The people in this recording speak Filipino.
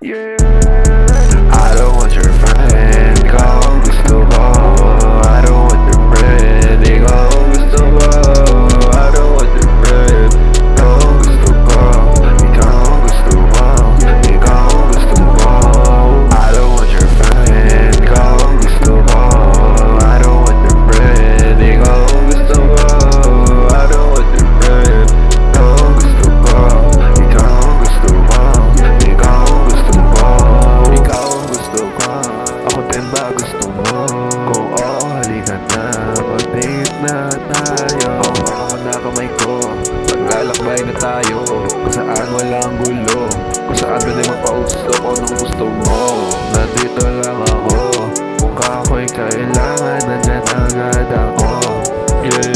Yeah. I don't want your friend, ikaw ang gusto ko. I don't want your friend, ikaw ang gusto ko. I don't want your friend, ikaw ang gusto ko. Ikaw ang gusto ko, ikaw ang gusto ko. I don't want your friend, ikaw ang gusto ko. I don't want your friend, ikaw ang gusto ko. I don't want your friend, ikaw ang gusto ko. Ikaw ang gusto ko, ikaw ang gusto ko. Ikaw ang gusto ko, ako din ba gusto mo? Kung oo, halika na, mag-date na tayo. Hawakan ko na kamay ko, maglalakbay na tayo. Kung saan walang gulo, kung saan pwede magpausap kung anong gusto mo. Nandito lang ako, kung ako'y kailangan, nandyan agad ako. Yeah.